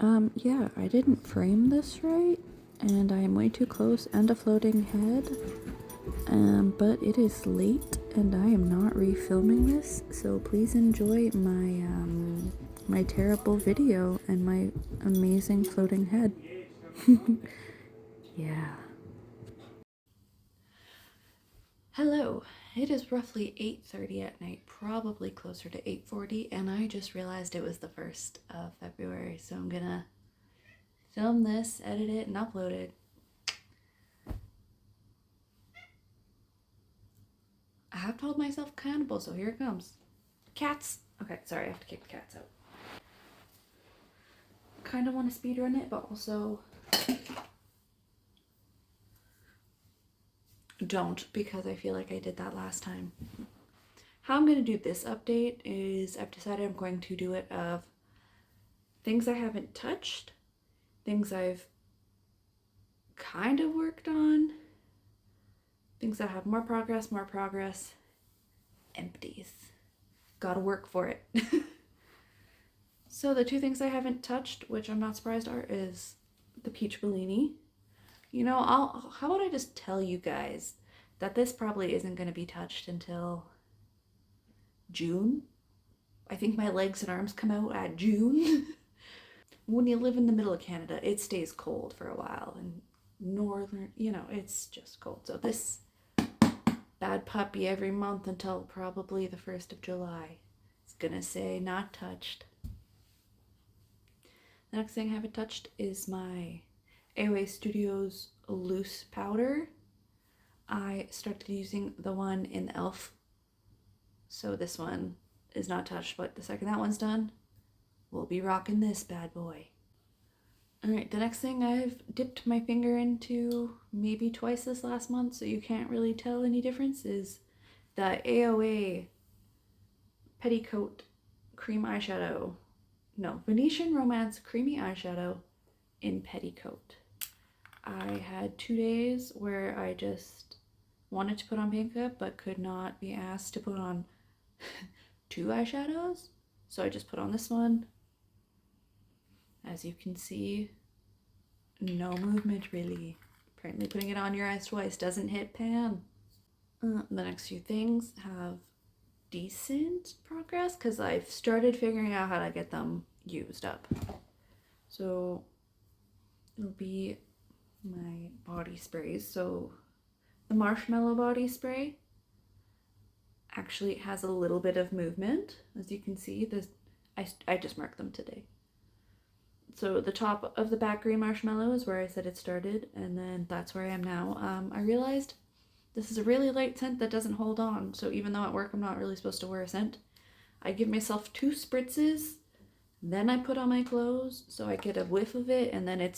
Yeah, I didn't frame this right, and I am way too close and a floating head. But it is late, and I am not refilming this, so please enjoy my terrible video and my amazing floating head. Yeah. Hello. It is roughly 8:30 at night, probably closer to 8:40, and I just realized it was the 1st of February, so I'm gonna film this, edit it, and upload it. I have told myself accountable, so here it comes. Cats! Okay, sorry, I have to kick the cats out. Kind of want to speedrun it, but also don't, because I feel like I did that last time. How I'm going to do this update is I've decided I'm going to do it of things I haven't touched, things I've kind of worked on, things that have more progress, empties. Gotta work for it. So the two things I haven't touched, which I'm not surprised are, is the peach Bellini. You know, how about I just tell you guys that this probably isn't going to be touched until June. I think my legs and arms come out at June. When you live in the middle of Canada, it stays cold for a while, and northern, it's just cold. So this bad puppy every month until probably the 1st of July is gonna say not touched. The next thing I haven't touched is my AOA Studios loose powder. I started using the one in the e.l.f. So this one is not touched, but the second that one's done, we'll be rocking this bad boy. Alright, the next thing I've dipped my finger into maybe twice this last month, so you can't really tell any difference, is the AOA Petticoat Cream Eyeshadow. No, Venetian Romance Creamy Eyeshadow in Petticoat. I had 2 days where I just wanted to put on makeup but could not be asked to put on 2 eyeshadows. So I just put on this one. As you can see, no movement really. Apparently putting it on your eyes twice doesn't hit pan. The next few things have decent progress because I've started figuring out how to get them used up. So it'll be my body sprays. So the Marshmallow body spray actually has a little bit of movement. As you can see, I just marked them today. So the top of the back green marshmallow is where I said it started, and then that's where I am now. I realized this is a really light scent that doesn't hold on, so even though at work I'm not really supposed to wear a scent, I give myself 2 spritzes, then I put on my clothes, so I get a whiff of it, and then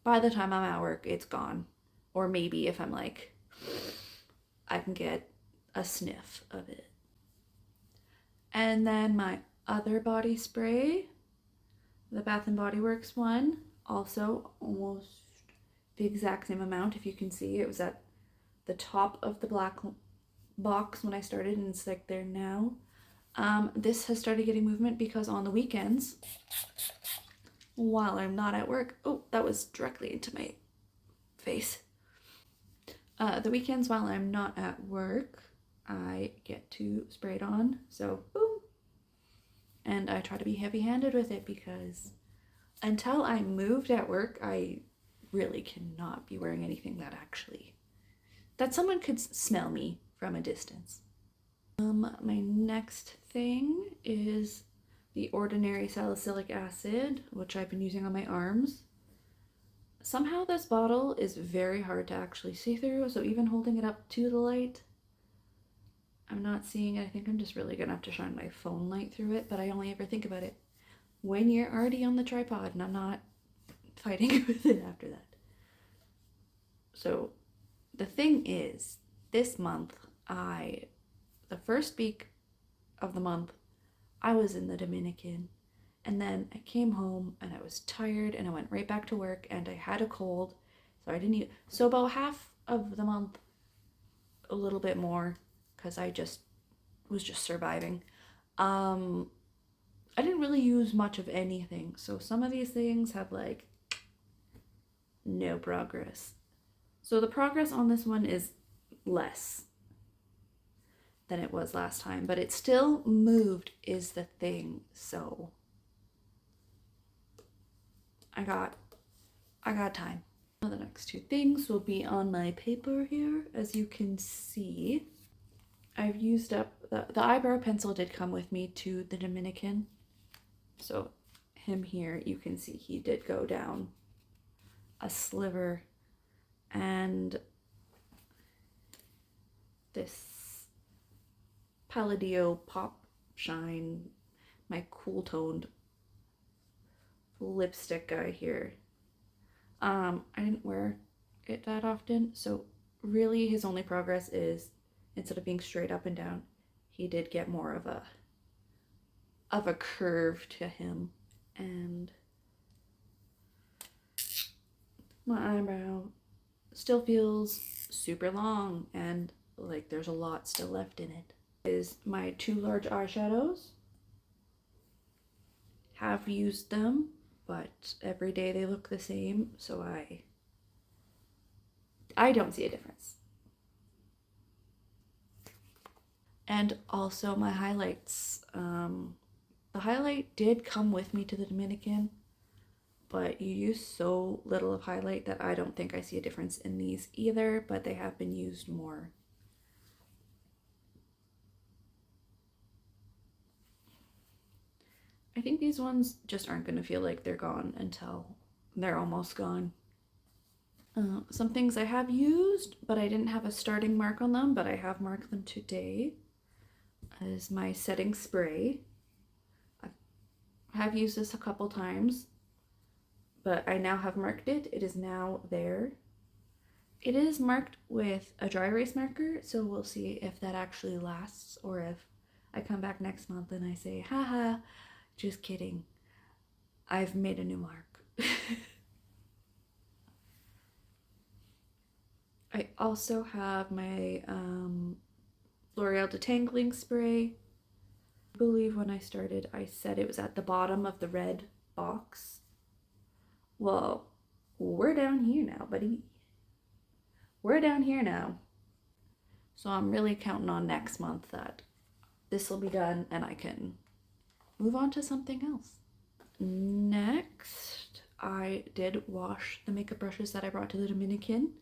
by the time I'm at work, it's gone. Or maybe if I'm like, I can get a sniff of it. And then my other body spray, the Bath & Body Works one, also almost the exact same amount. If you can see, it was at the top of the black box when I started, and it's like there now. This has started getting movement because on the weekends, while I'm not at work, oh, that was directly into my face. The weekends while I'm not at work, I get to spray it on, so boom. And I try to be heavy-handed with it because until I moved at work, I really cannot be wearing anything that someone could smell me from a distance. My next thing is the Ordinary Salicylic Acid, which I've been using on my arms. Somehow this bottle is very hard to actually see through, so even holding it up to the light, I'm not seeing it. I think I'm just really gonna have to shine my phone light through it, but I only ever think about it when you're already on the tripod, and I'm not fighting with it after that. So the thing is, this month, the first week of the month, I was in the Dominican, and then I came home and I was tired and I went right back to work and I had a cold, so I didn't eat. So about half of the month, a little bit more, because I was just surviving. I I didn't really use much of anything. So some of these things have like no progress. So the progress on this one is less than it was last time, but it still moved is the thing. So I got time. The next two things will be on my paper here. As you can see, I've used up the eyebrow pencil did come with me to the Dominican. So him here, you can see he did go down a sliver, and this Palladio Pop Shine, my cool toned lipstick guy here. I didn't wear it that often, so really his only progress is instead of being straight up and down, he did get more of a curve to him. And my eyebrow still feels super long and like there's a lot still left in it. Is my two large eyeshadows. Have used them, but every day they look the same, so I don't see a difference. And also my highlights. The highlight did come with me to the Dominican, but you use so little of highlight that I don't think I see a difference in these either, but they have been used more. I think these ones just aren't going to feel like they're gone until they're almost gone. Some things I have used, but I didn't have a starting mark on them, but I have marked them today, is my setting spray. I have used this a couple times, but I now have marked it. It is now there. It is marked with a dry erase marker, so we'll see if that actually lasts, or if I come back next month and I say, haha, just kidding, I've made a new mark. I also have my L'Oreal Detangling Spray. I believe when I started I said it was at the bottom of the red box. Well, we're down here now, buddy. We're down here now. So I'm really counting on next month that this will be done and I can move on to something else. Next, I did wash the makeup brushes that I brought to the Dominican.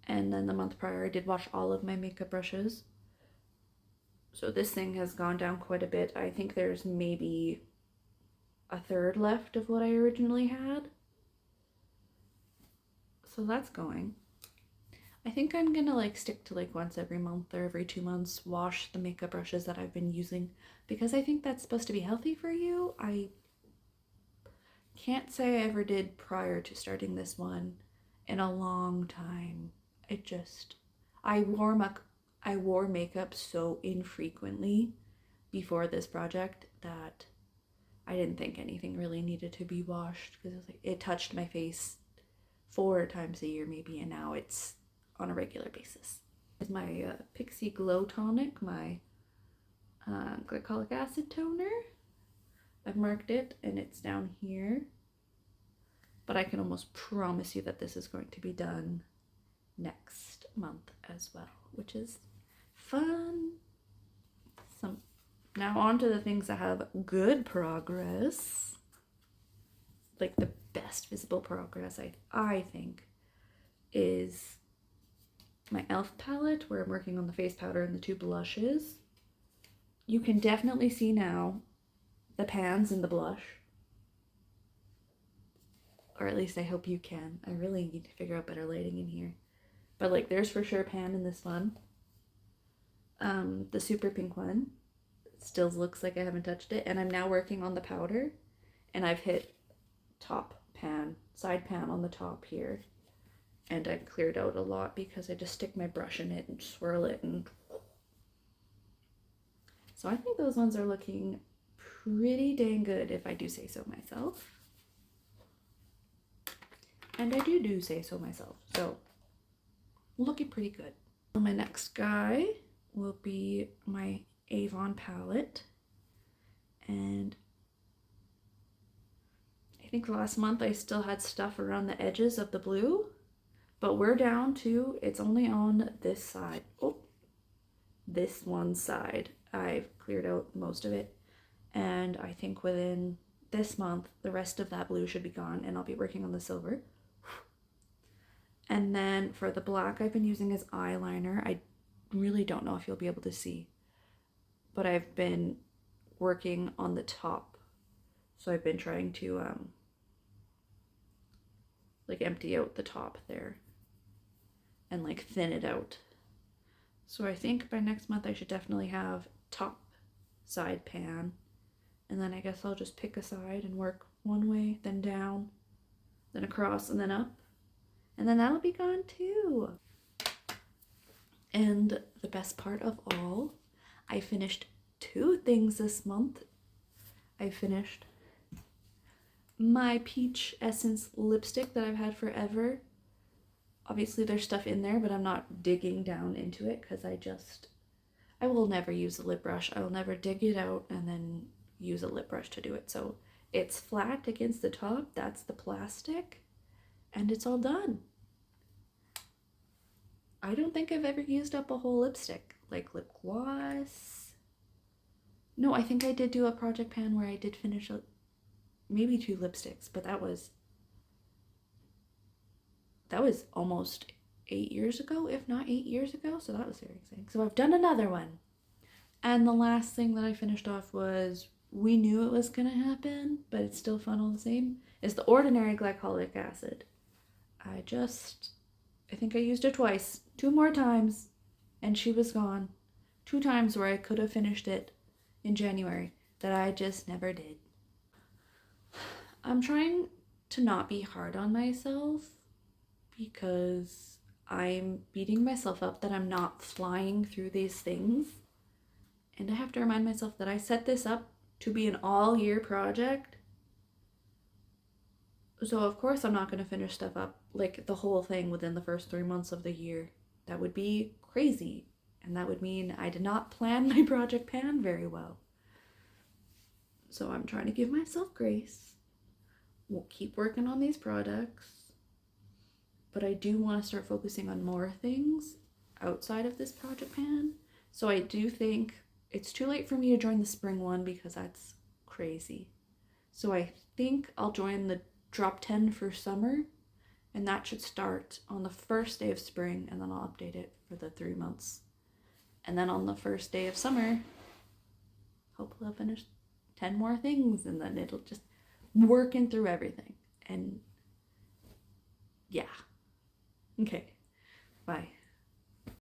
And then the month prior, I did wash all of my makeup brushes. So this thing has gone down quite a bit. I think there's maybe a third left of what I originally had. So that's going. I think I'm gonna like stick to like once every month or every 2 months wash the makeup brushes that I've been using, because I think that's supposed to be healthy for you. I can't say I ever did prior to starting this one in a long time. It just, I wore makeup so infrequently before this project that I didn't think anything really needed to be washed, because it touched my face 4 times a year maybe, and now it's on a regular basis. Is my Pixi Glow Tonic, my glycolic acid toner. I've marked it and it's down here, but I can almost promise you that this is going to be done next month as well, which is fun. Now on to the things that have good progress, like the best visible progress I think is my e.l.f. palette, where I'm working on the face powder and the 2 blushes. You can definitely see now the pans in the blush, or at least I hope you can. I really need to figure out better lighting in here, but like there's for sure pan in this one. The super pink one still looks like I haven't touched it, and I'm now working on the powder, and I've hit top pan, side pan on the top here, and I've cleared out a lot because I just stick my brush in it and swirl it, and so I think those ones are looking pretty dang good, if I do say so myself. And I do say so myself, so looking pretty good. My next guy will be my Avon palette, and think last month I still had stuff around the edges of the blue, but we're down to, it's only on this side. Oh, this one side. I've cleared out most of it, and I think within this month the rest of that blue should be gone, and I'll be working on the silver. And then for the black, I've been using as eyeliner. I really don't know if you'll be able to see, but I've been working on the top, so I've been trying to like empty out the top there and like thin it out. So I think by next month I should definitely have top side pan, and then I guess I'll just pick a side and work one way, then down, then across, and then up, and then that'll be gone too. And the best part of all, I finished 2 things this month. I finished my Peach Essence lipstick that I've had forever. Obviously there's stuff in there, but I'm not digging down into it because I will never use a lip brush. I will never dig it out and then use a lip brush to do it. So it's flat against the top, that's the plastic, and it's all done. I don't think I've ever used up a whole lipstick, like lip gloss. No, I think I did do a project pan where I did finish maybe 2 lipsticks, but that was almost 8 years ago, if not 8 years ago, so that was very exciting. So I've done another one. And the last thing that I finished off was, we knew it was gonna happen, but it's still fun all the same, is the Ordinary Glycolic Acid. I think I used it twice, 2 more times, and she was gone. 2 times where I could have finished it in January that I just never did. I'm trying to not be hard on myself because I'm beating myself up that I'm not flying through these things. And I have to remind myself that I set this up to be an all-year project. So of course I'm not going to finish stuff up, like the whole thing, within the first 3 months of the year. That would be crazy. And that would mean I did not plan my project pan very well. So I'm trying to give myself grace. We'll keep working on these products. But I do want to start focusing on more things outside of this project pan. So I do think it's too late for me to join the spring one because that's crazy. So I think I'll join the Drop 10 for summer, and that should start on the first day of spring, and then I'll update it for the 3 months. And then on the first day of summer, hopefully I'll finish 10 more things, and then it'll just working through everything. And yeah. Okay. Bye.